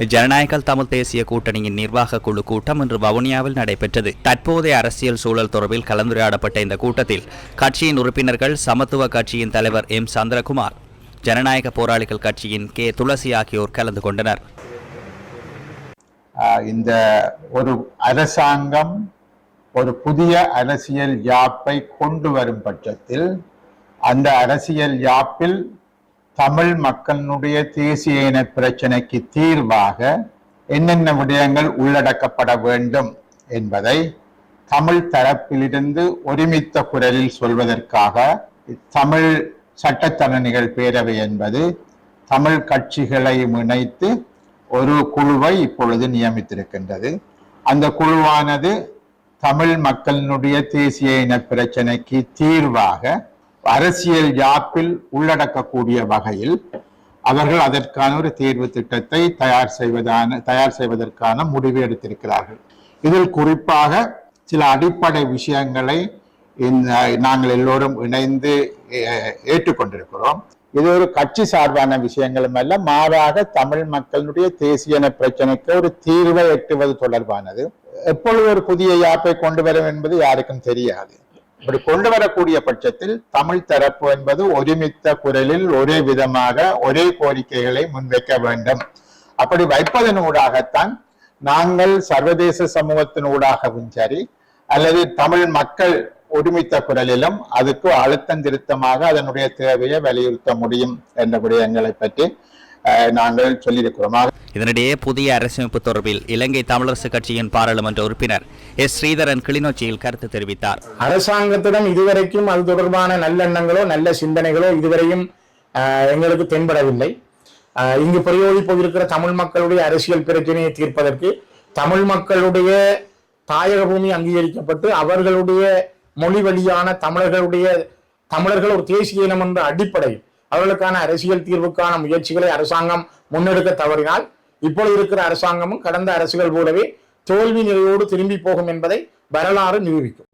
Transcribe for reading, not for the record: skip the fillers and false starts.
ஜனநாயக தமிழ் தேசிய கூட்டணியின் நிர்வாக குழு கூட்டம் இன்று வவுனியாவில் நடைபெற்றது. தற்போதைய அரசியல் சூழல் தொடர்பில் கலந்துரையாடப்பட்ட இந்த கூட்டத்தில் கட்சியின் உறுப்பினர்கள் சமத்துவ கட்சியின் தலைவர் எம் சந்திரகுமார், ஜனநாயக போராளிகள் கட்சியின் கே துளசி ஆகியோர் கலந்து கொண்டனர். இந்த ஒரு அரசாங்கம் ஒரு புதிய அரசியல் யாப்பை கொண்டு வரும் பட்சத்தில் அந்த அரசியல் யாப்பில் தமிழ் மக்களுடைய தேசிய இன பிரச்சனைக்கு தீர்வாக என்னென்ன விடயங்கள் உள்ளடக்கப்பட வேண்டும் என்பதை தமிழ் தரப்பிலிருந்து ஒருமித்த குரலில் சொல்வதற்காக தமிழ் சட்டத்தரணிகள் பேரவை என்பது தமிழ் கட்சிகளை இணைத்து ஒரு குழுவை இப்பொழுது நியமித்திருக்கின்றது. அந்த குழுவானது தமிழ் மக்களினுடைய தேசிய இன பிரச்சனைக்கு தீர்வாக அரசியல் யாப்பில் உள்ளடக்கக்கூடிய வகையில் அவர்கள் அதற்கான ஒரு தேர்வு திட்டத்தை தயார் செய்வதற்கான முடிவு எடுத்திருக்கிறார்கள். இதில் குறிப்பாக சில அடிப்படை விஷயங்களை நாங்கள் எல்லோரும் இணைந்து ஏற்றுக்கொண்டிருக்கிறோம். இது ஒரு கட்சி சார்பான விஷயங்களும் அல்ல, மாறாக தமிழ் மக்களுடைய தேசிய இன பிரச்சனைக்கு ஒரு தீர்வை எட்டுவது தொடர்பானது. எப்பொழுது ஒரு புதிய யாப்பை கொண்டு வரும் என்பது யாருக்கும் தெரியாது. இப்படி கொண்டு வரக்கூடிய பட்சத்தில் தமிழ் தரப்பு என்பது ஒருமித்த குரலில் ஒரே விதமாக ஒரே கோரிக்கைகளை முன்வைக்க வேண்டும். அப்படி வைப்பதன் ஊடாகத்தான் நாங்கள் சர்வதேச சமூகத்தின் ஊடாகவும் சரி அல்லது தமிழ் மக்கள் ஒருமித்த குரலிலும் அதுக்கு அழுத்தம் திருத்தமாக அதனுடைய தேவையை வலியுறுத்த முடியும் என்ற விடயங்களை பற்றி நாங்கள் சொல்லியிருக்கிறோம். இதனிடையே புதிய அரசமைப்பு தொடர்பில் இலங்கை தமிழரசு கட்சியின் பாராளுமன்ற உறுப்பினர் எஸ் ஸ்ரீதரன் கிளிநொச்சியில் கருத்து தெரிவித்தார். அரசாங்கத்திடம் இதுவரைக்கும் அது தொடர்பான நல்லெண்ணங்களோ நல்ல சிந்தனைகளோ இதுவரையும் எங்களுக்கு தென்படவில்லை. இங்கு பிரயோகிப்போயிருக்கிற தமிழ் மக்களுடைய அரசியல் பிரச்சனையை தீர்ப்பதற்கு தமிழ் மக்களுடைய தாயக பூமி அங்கீகரிக்கப்பட்டு அவர்களுடைய மொழி வழியான தமிழர்கள் ஒரு தேசிய இனம் என்ற அடிப்படையில் அவர்களுக்கான அரசியல் தீர்வுக்கான முயற்சிகளை அரசாங்கம் முன்னெடுக்க தவறினால் இப்பொழுது இருக்கிற அரசாங்கமும் கடந்த அரசுகள் போலவே தோல்வி நிலையோடு திரும்பி போகும் என்பதை வரலாறு நிரூபிக்கும்.